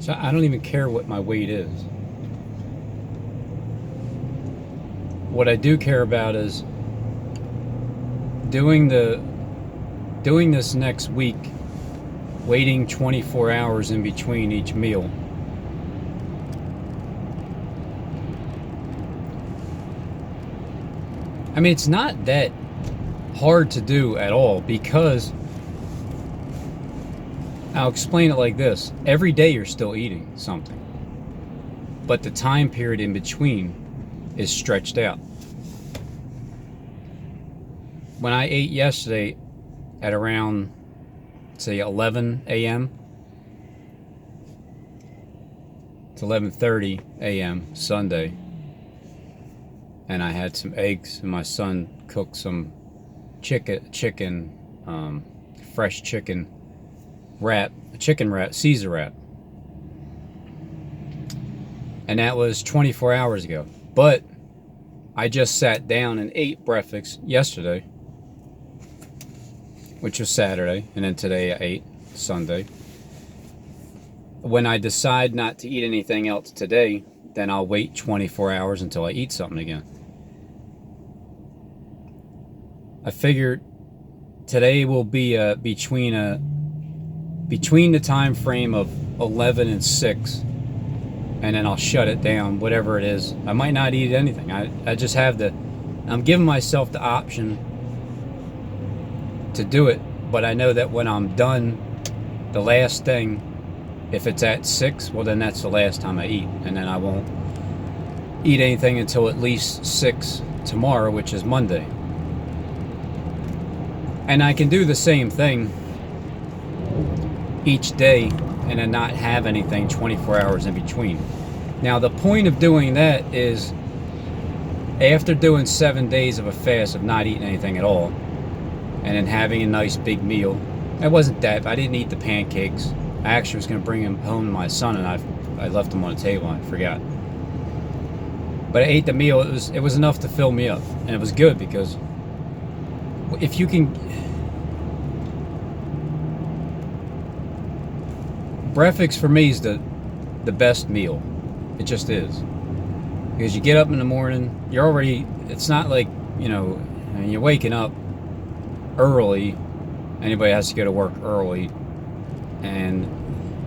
So I don't even care what my weight is. What I do care about is doing this next week, waiting 24 hours in between each meal. I mean, it's not that hard to do at all, because I'll explain it like this. Every day you're still eating something, but the time period in between is stretched out. When I ate yesterday at around, say, 11 a.m. to 11:30 a.m. Sunday, and I had some eggs, and my son cooked some chicken, fresh chicken wrap, Caesar wrap, and that was 24 hours ago. But I just sat down and ate breakfast yesterday, which was Saturday, and then today I ate Sunday. When I decide not to eat anything else today, then I'll wait 24 hours until I eat something again. I figured today will be between the time frame of 11 and 6, and then I'll shut it down, whatever it is. I might not eat anything. I just have I'm giving myself the option to do it, but I know that when I'm done, the last thing, if it's at 6, well, then that's the last time I eat, and then I won't eat anything until at least 6 tomorrow, which is Monday. And I can do the same thing each day and then not have anything 24 hours in between. Now, the point of doing that is, after doing 7 days of a fast of not eating anything at all, and then having a nice big meal, it wasn't that, I didn't eat the pancakes. I actually was going to bring him home to my son, and I left them on the table, and I forgot. But I ate the meal. It was enough to fill me up, and it was good, because if you can, breakfast for me is the best meal. It just is, because you get up in the morning, it's not like, you're waking up early. Anybody has to go to work early, and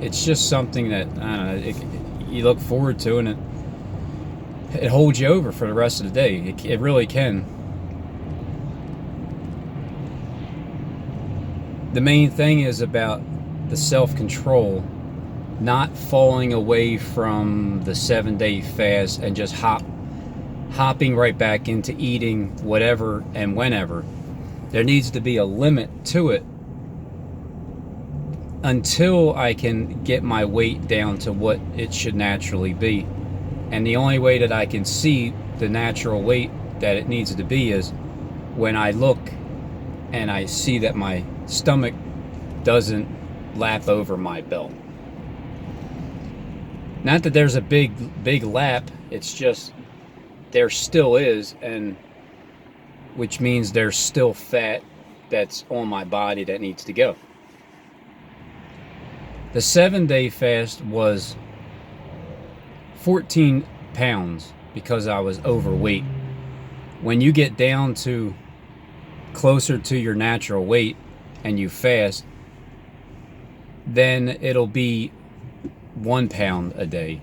it's just something that, I don't know, you look forward to, and it holds you over for the rest of the day. It really can. The main thing is about the self-control, not falling away from the 7-day fast and just hopping right back into eating whatever and whenever. There needs to be a limit to it until I can get my weight down to what it should naturally be. And the only way that I can see the natural weight that it needs to be is when I look and I see that my stomach doesn't lap over my belt. Not that there's a big lap, it's just there still is, and which means there's still fat that's on my body that needs to go. The 7-day fast was 14 pounds because I was overweight. When you get down to closer to your natural weight and you fast, then it'll be 1 pound a day,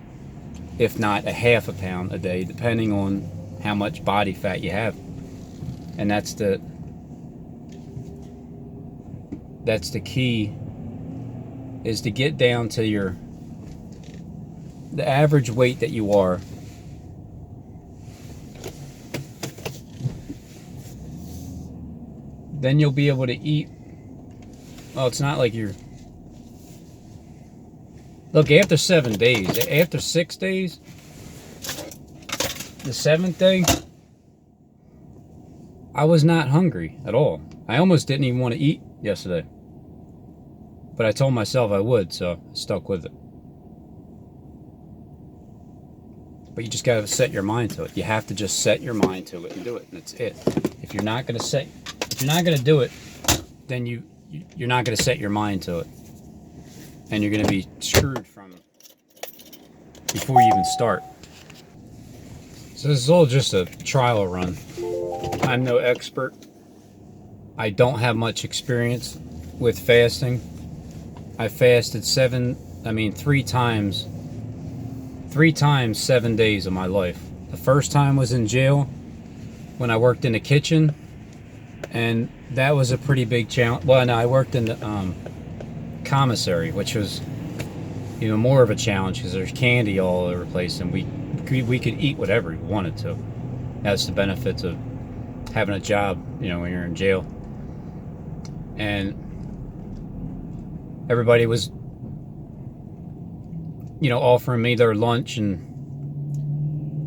if not a half a pound a day, depending on how much body fat you have. And that's the key, is to get down to the average weight that you are. Then you'll be able to eat. Well, it's not like look, after 7 days, after 6 days, the 7th day, I was not hungry at all. I almost didn't even want to eat yesterday. But I told myself I would, so I stuck with it. But you just got to set your mind to it. You have to just set your mind to it and do it, and that's it. If you're not going to do it, then you're not going to set your mind to it. And you're going to be screwed from before you even start. So this is all just a trial run. I'm no expert. I don't have much experience with fasting. I fasted 3 times 7 days of my life. The first time was in jail when I worked in the kitchen, and that was a pretty big challenge. Well, no, I worked in the commissary, which was even more of a challenge because there's candy all over the place, and we could eat whatever we wanted to. That's the benefits of having a job, when you're in jail. And everybody was, offering me their lunch, and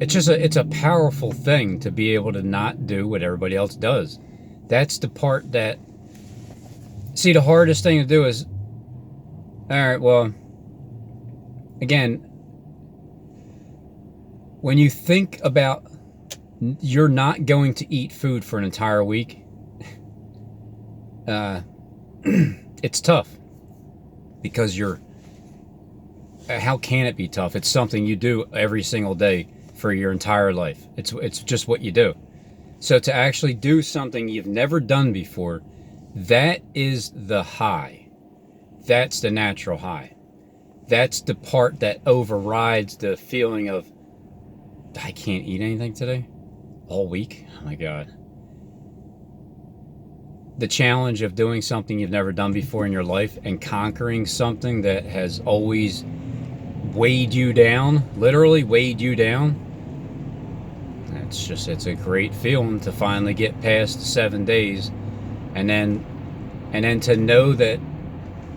it's a powerful thing to be able to not do what everybody else does. That's the part that, see, the hardest thing to do is, all right, well, again, when you think about you're not going to eat food for an entire week, it's tough, because how can it be tough? It's something you do every single day for your entire life. It's just what you do. So to actually do something you've never done before, that is the high. That's the natural high. That's the part that overrides the feeling of, I can't eat anything today all week. Oh my God. The challenge of doing something you've never done before in your life and conquering something that has always weighed you down, literally weighed you down. It's a great feeling to finally get past 7 days, and then to know that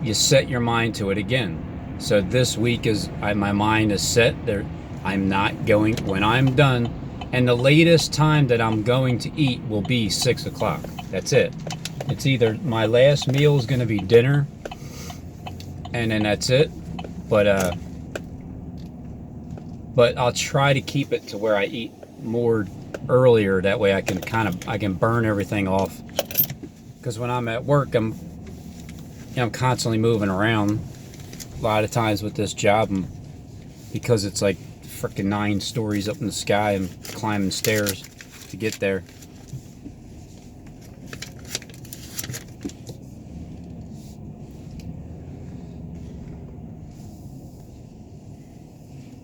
you set your mind to it again. So this week my mind is set there. I'm not going, when I'm done, and the latest time that I'm going to eat will be 6 o'clock. That's it. It's either my last meal is going to be dinner, and then that's it. But I'll try to keep it to where I eat more earlier. That way I can burn everything off. Because when I'm at work, I'm constantly moving around. A lot of times with this job, because it's like freaking 9 stories up in the sky, and climbing stairs to get there.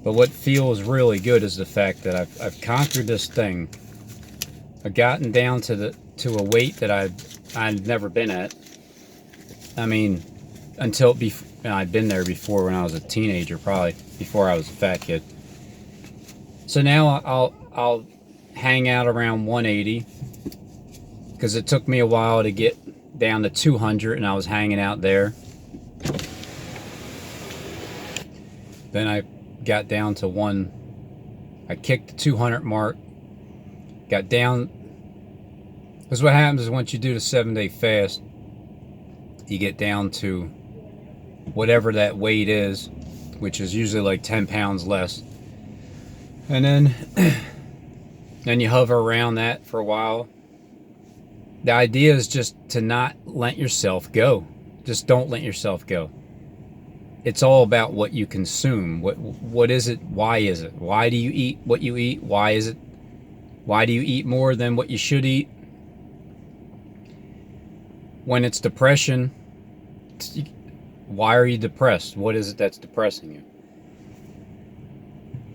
But what feels really good is the fact that I've conquered this thing. I've gotten down to a weight that I've never been at. I mean, I'd been there before when I was a teenager, probably before I was a fat kid. So now I'll hang out around 180, because it took me a while to get down to 200, and I was hanging out there. Then I got down to I kicked the 200 mark, got down, because what happens is once you do the 7-day fast, you get down to whatever that weight is, which is usually like 10 pounds less. And then you hover around that for a while. The idea is just to not let yourself go. Just don't let yourself go. It's all about what you consume. What is it? Why is it? Why do you eat what you eat? Why is it? Why do you eat more than what you should eat? When it's depression, why are you depressed? What is it that's depressing you?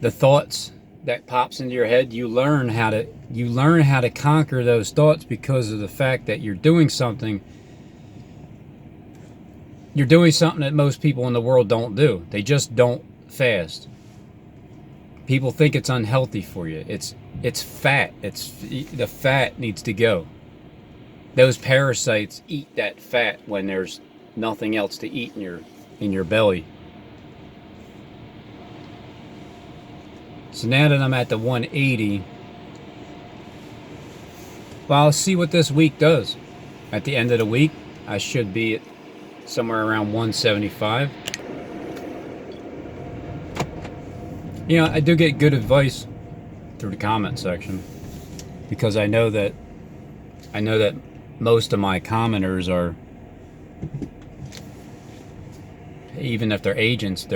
The thoughts that pops into your head, you learn how to conquer those thoughts, because of the fact that you're doing something that most people in the world don't do. They just don't fast. People think it's unhealthy for you. It's fat. The fat needs to go. Those parasites eat that fat when there's nothing else to eat in your belly. So now that I'm at the 180, well, I'll see what this week does. At the end of the week, I should be at somewhere around 175. I do get good advice through the comment section, because I know that most of my commenters are, even if they're agents,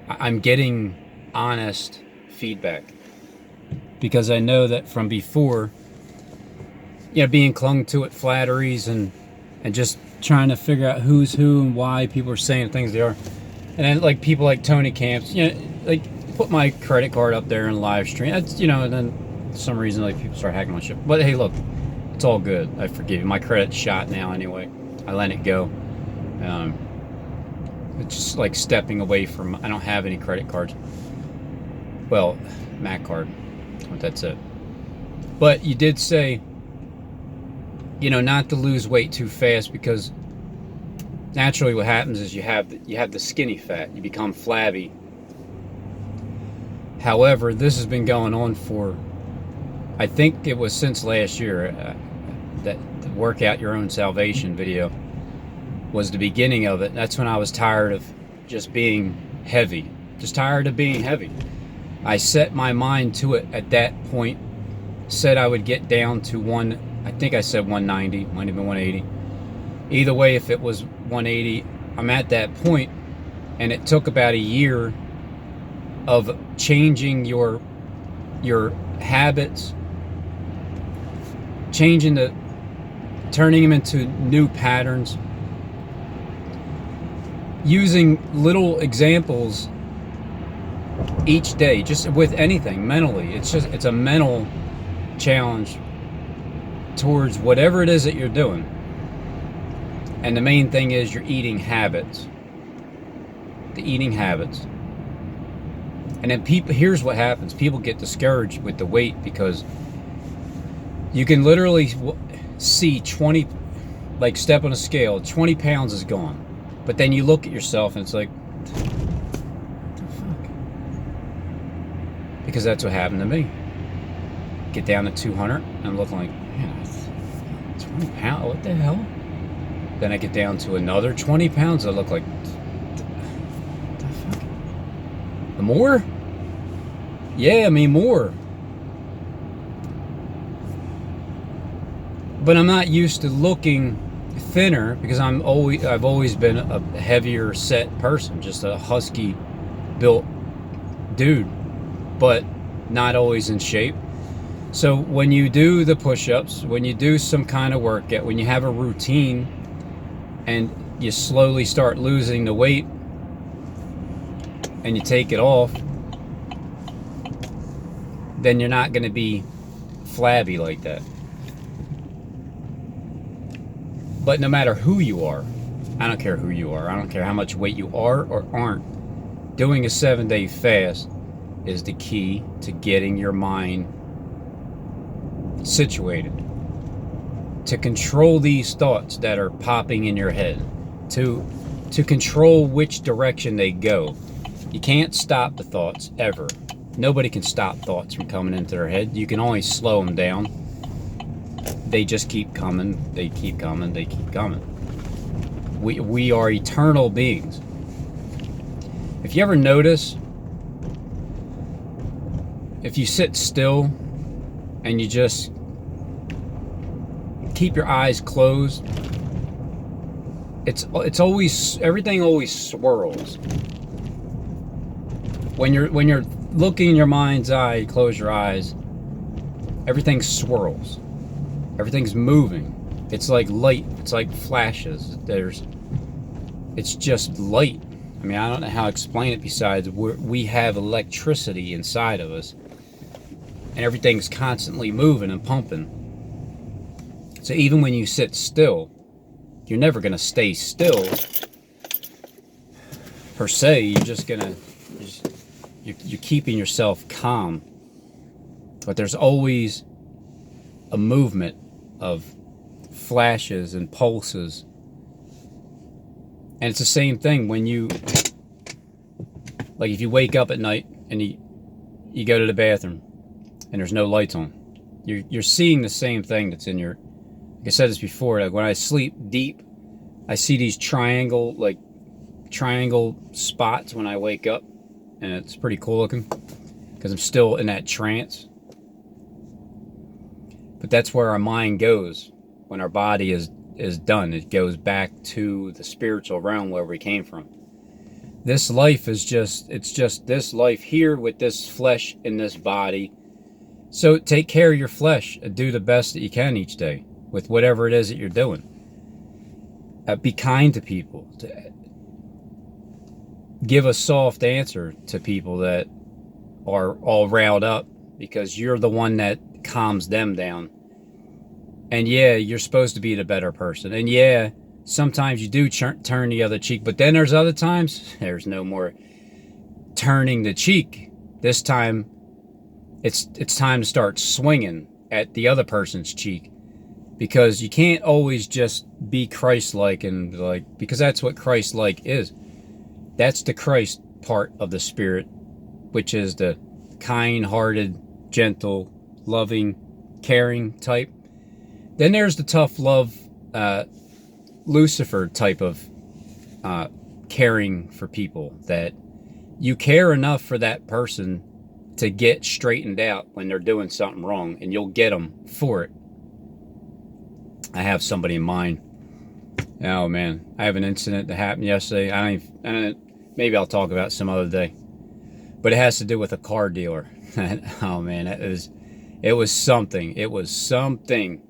I'm getting honest feedback, because I know that from before, being clung to it, flatteries, and just trying to figure out who's who and why people are saying the things they are. And then like people like Tony Camps, like put my credit card up there in live stream. That's, and then for some reason like people start hacking my shit. But hey, look, it's all good. I forgive you. My credit's shot now anyway. I let it go. It's just like stepping away from. I don't have any credit cards. Well, Mac card. But that's it. But you did say, not to lose weight too fast, because naturally what happens is you have the skinny fat. You become flabby. However, this has been going on for, I think it was since last year. That the Work Out Your Own Salvation video was the beginning of it. That's when I was tired of just being heavy. Just tired of being heavy. I set my mind to it at that point. Said I would get down to I think I said 190, might have been 180. Either way, if it was 180, I'm at that point, and it took about a year of changing your habits, turning them into new patterns, using little examples each day, just with anything mentally. It's a mental challenge towards whatever it is that you're doing. And the main thing is your eating habits. The eating habits. And then here's what happens. People get discouraged with the weight, because you can literally see 20, like step on a scale, 20 pounds is gone. But then you look at yourself and it's like, what the fuck? Because that's what happened to me. Get down to 200, and I'm looking like, man, 20 pounds, what the hell? Then I get down to another 20 pounds, I look like, what the fuck? More? Yeah, I mean, more. But I'm not used to looking thinner, because I've always been a heavier set person, just a husky built dude, but not always in shape. So when you do the push-ups, when you do some kind of workout, when you have a routine and you slowly start losing the weight and you take it off, then you're not going to be flabby like that. But no matter who you are, I don't care who you are, I don't care how much weight you are or aren't, doing a 7-day fast is the key to getting your mind situated, to control these thoughts that are popping in your head, to control which direction they go. You can't stop the thoughts ever. Nobody can stop thoughts from coming into their head. You can only slow them down. They just keep coming, they keep coming, they keep coming. We are eternal beings. If you ever notice, if you sit still and you just keep your eyes closed, it's always, everything always swirls. When you're looking in your mind's eye, you close your eyes, everything swirls. Everything's moving. It's like light. It's like flashes. It's just light. I mean, I don't know how to explain it besides we have electricity inside of us, and everything's constantly moving and pumping. So even when you sit still, you're never going to stay still per se. You're just gonna, you're keeping yourself calm, but there's always a movement of flashes and pulses. And it's the same thing when you, like if you wake up at night and you go to the bathroom and there's no lights on, you're seeing the same thing that's in your, like I said this before, like when I sleep deep, I see these triangle spots when I wake up, and it's pretty cool looking because I'm still in that trance. But that's where our mind goes when our body is done. It goes back to the spiritual realm where we came from. This life is it's just this life here with this flesh in this body. So take care of your flesh and do the best that you can each day with whatever it is that you're doing. Be kind to people. Give a soft answer to people that are all riled up, because you're the one that calms them down. And yeah, you're supposed to be the better person. And yeah, sometimes you do turn the other cheek, but then there's other times there's no more turning the cheek. This time it's time to start swinging at the other person's cheek, because you can't always just be Christ-like, and like, because that's what Christ-like is. That's the Christ part of the Spirit, which is the kind-hearted, gentle, loving, caring type. Then there's the tough love, Lucifer type of caring for people, that you care enough for that person to get straightened out when they're doing something wrong, and you'll get them for it. I have somebody in mind. Oh man, I have an incident that happened yesterday. I don't, maybe I'll talk about it some other day, but it has to do with a car dealer. Oh man, it was something. It was something.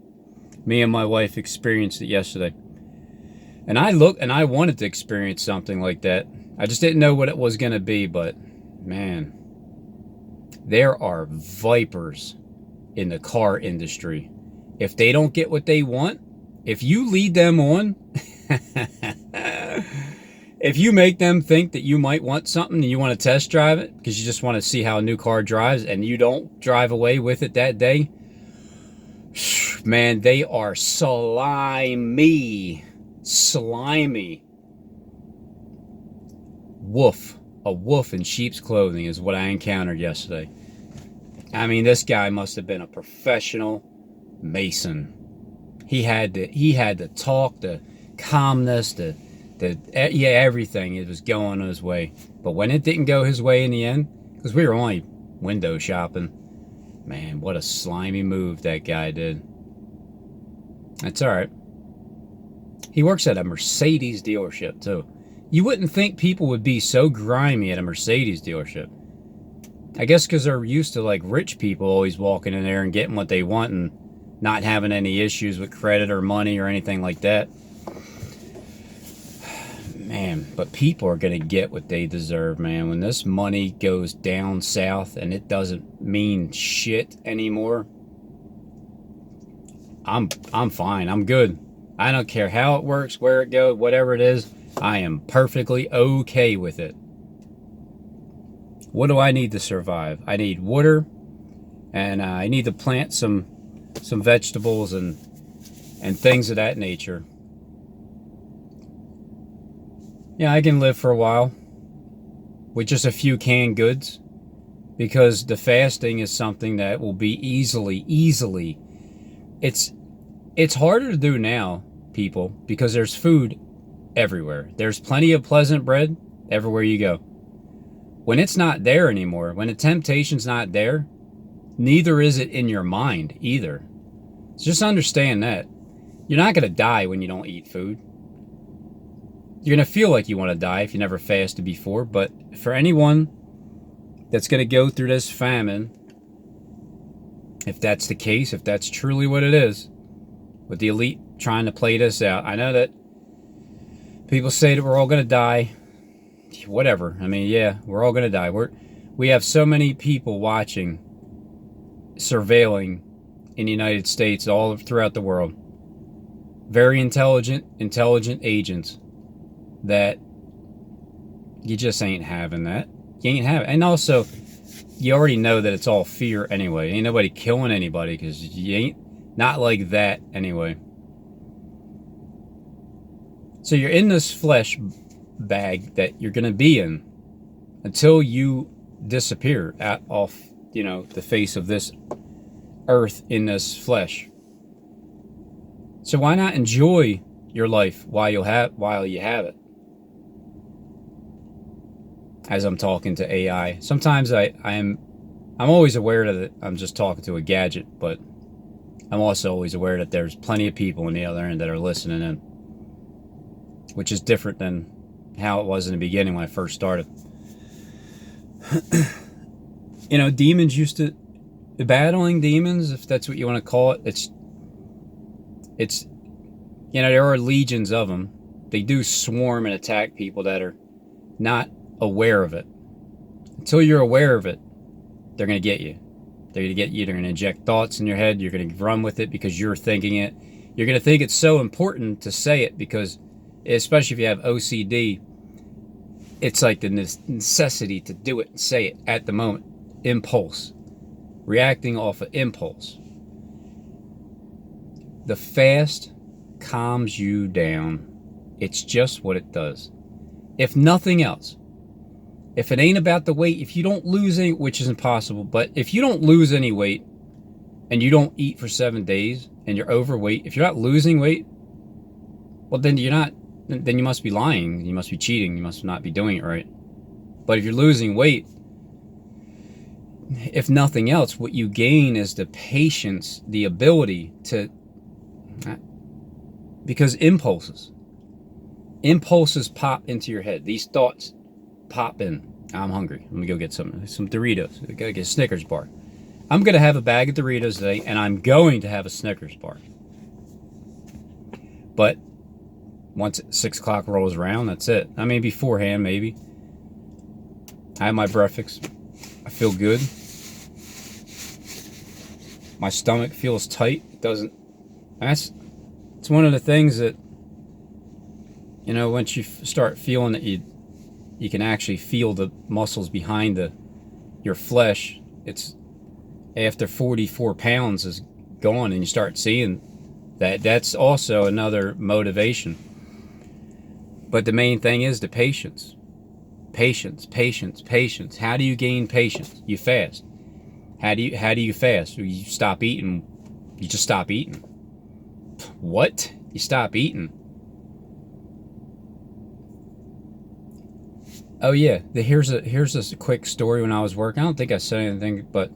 Me and my wife experienced it yesterday. And I wanted to experience something like that. I just didn't know what it was going to be, but man, there are vipers in the car industry. If they don't get what they want, if you lead them on, if you make them think that you might want something and you want to test drive it because you just want to see how a new car drives, and you don't drive away with it that day, man, they are slimy. Wolf. A wolf in sheep's clothing is what I encountered yesterday. I mean, this guy must have been a professional mason. He had the talk, the calmness, everything. It was going his way. But when it didn't go his way in the end, because we were only window shopping, man, what a slimy move that guy did. That's all right. He works at a Mercedes dealership too. You wouldn't think people would be so grimy at a Mercedes dealership. I guess because they're used to like rich people always walking in there and getting what they want and not having any issues with credit or money or anything like that. Man, but people are going to get what they deserve, man. When this money goes down south and it doesn't mean shit anymore, I'm fine. I'm good. I don't care how it works, where it goes, whatever it is. I am perfectly okay with it. What do I need to survive? I need water, and I need to plant some vegetables and things of that nature. Yeah, I can live for a while with just a few canned goods, because the fasting is something that will be easily. It's harder to do now, people, because there's food everywhere. There's plenty of pleasant bread everywhere you go. When it's not there anymore, when the temptation's not there, neither is it in your mind either. So just understand that. You're not going to die when you don't eat food. You're going to feel like you want to die if you never fasted before, but for anyone that's going to go through this famine, if that's the case, if that's truly what it is, with the elite trying to play this out, I know that people say that we're all going to die. Whatever. I mean, yeah, we're all going to die. We have so many people watching, surveilling in the United States, all throughout the world. Very intelligent agents that you just ain't having that. You ain't having. And also, you already know that it's all fear anyway. Ain't nobody killing anybody, because you ain't not like that anyway. So you're in this flesh bag that you're going to be in until you disappear off, the face of this earth in this flesh. So why not enjoy your life while you have it? As I'm talking to AI, sometimes I'm always aware that I'm just talking to a gadget, but I'm also always aware that there's plenty of people on the other end that are listening in, which is different than how it was in the beginning when I first started. You know, demons used to, battling demons, if that's what you want to call it, it's, you know, there are legions of them. They do swarm and attack people that are not aware of it. Until you're aware of it, they're going to get you. They're going to get you. They're going to inject thoughts in your head. You're going to run with it because you're thinking it. You're going to think it's so important to say it because, especially if you have OCD, it's like the necessity to do it and say it at the moment. Impulse. Reacting off of impulse. The fast calms you down. It's just what it does. If nothing else, if it ain't about the weight, if you don't lose any, which is impossible, but if you don't lose any weight and you don't eat for 7 days and you're overweight, if you're not losing weight, well, then then you must be lying. You must be cheating. You must not be doing it right. But if you're losing weight, if nothing else, what you gain is the patience, the ability to, because impulses pop into your head. These thoughts pop in. I'm hungry. Let me go get some Doritos. I gotta get a Snickers bar. I'm gonna have a bag of Doritos today, and I'm going to have a Snickers bar. But once 6 o'clock rolls around, that's it. I mean, beforehand, maybe. I have my breakfast. I feel good. My stomach feels tight. It doesn't. It's one of the things that, you know, once you start feeling that you can actually feel the muscles behind your flesh. It's after 44 pounds is gone and you start seeing that's also another motivation. But the main thing is the patience. Patience. How do you gain patience? You fast. How do you fast? You stop eating. You just stop eating. What? You stop eating. Oh yeah, here's a quick story. When I was working, I don't think I said anything, but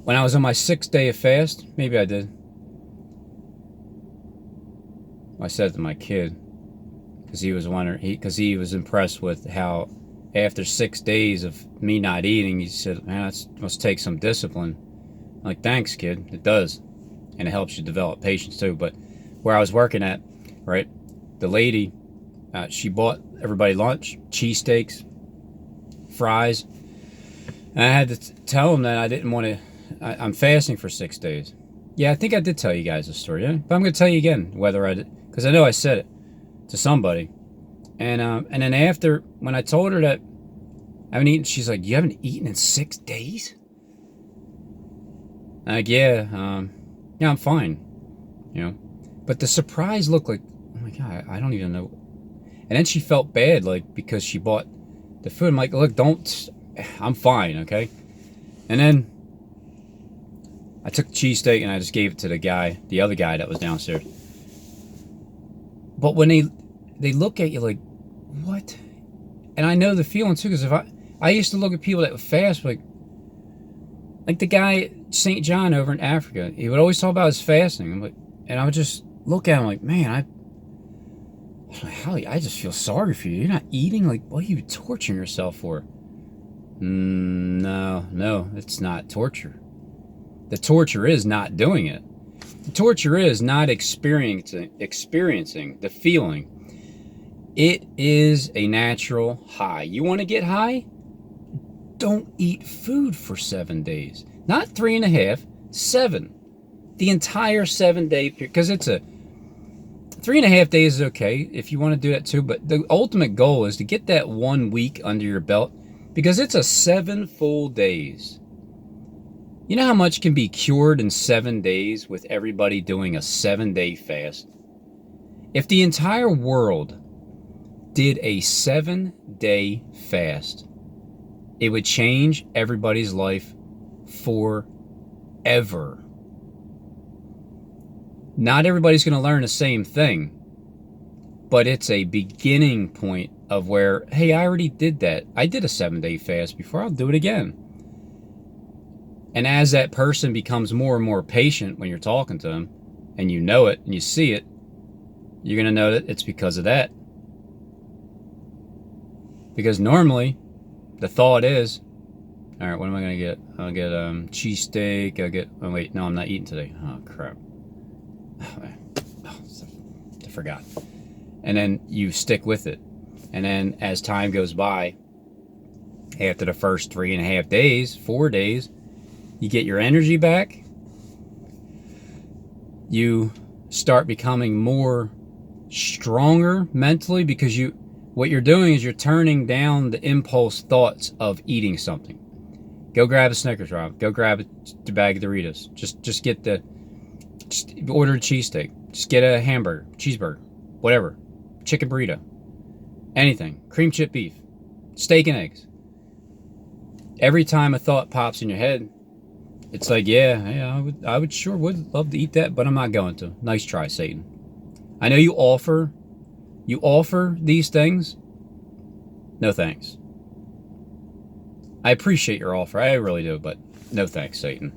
when I was on my 6th day of fast, maybe I did. I said it to my kid because he was wondering, because he was impressed with how after 6 days of me not eating, he said, "Man, that must take some discipline." I'm like, "Thanks, kid. It does, and it helps you develop patience too." But where I was working at, right, the lady, she bought everybody lunch, cheesesteaks, fries, and I had to tell them that I didn't want to. I'm fasting for 6 days. Yeah, I think I did tell you guys the story, yeah? But I'm going to tell you again whether I did, because I know I said it to somebody. And then after, when I told her that I haven't eaten, she's like, "You haven't eaten in 6 days?" I'm like, yeah, I'm fine, you know. But the surprise look like, oh my God, I don't even know. And then she felt bad, like, because she bought the food. I'm like, "Look, I'm fine, okay?" And then I took the cheesesteak and I just gave it to the other guy that was downstairs. But when they look at you like, "What?" And I know the feeling too, because if I used to look at people that would fast, like the guy St. John over in Africa, he would always talk about his fasting. I'm like, and I would just look at him like, "Man, I just feel sorry for you. You're not eating. Like, what are you torturing yourself for?" No, it's not torture. The torture is not doing it. The torture is not experiencing the feeling. It is a natural high. You want to get high? Don't eat food for 7 days. Not 3.5, 7. The entire 7-day period. Because it's 3.5 days is okay if you want to do that too. But the ultimate goal is to get that 1 week under your belt. Because it's a 7 full days. You know how much can be cured in 7 days with everybody doing a 7-day fast? If the entire world did a 7-day fast, it would change everybody's life forever. Not everybody's going to learn the same thing, but it's a beginning point of where, hey, I already did that. I did a 7-day fast before. I'll do it again. And as that person becomes more and more patient when you're talking to them, and you know it and you see it, you're going to know that it's because of that. Because normally, the thought is, all right, what am I going to get? I'll get cheesesteak. I'll get, oh wait, no, I'm not eating today. Oh, crap. I forgot. And then you stick with it. And then as time goes by, after the first 3.5 days, 4 days, you get your energy back. You start becoming more stronger mentally because what you're doing is you're turning down the impulse thoughts of eating something. Go grab a Snickers, Rob. Go grab a bag of Doritos. Just order a cheesesteak. Just get a hamburger, cheeseburger, whatever. Chicken burrito. Anything. Cream chip beef. Steak and eggs. Every time a thought pops in your head, it's like, yeah, I would sure would love to eat that, but I'm not going to. Nice try, Satan. I know you offer these things. No thanks. I appreciate your offer. I really do, but no thanks, Satan.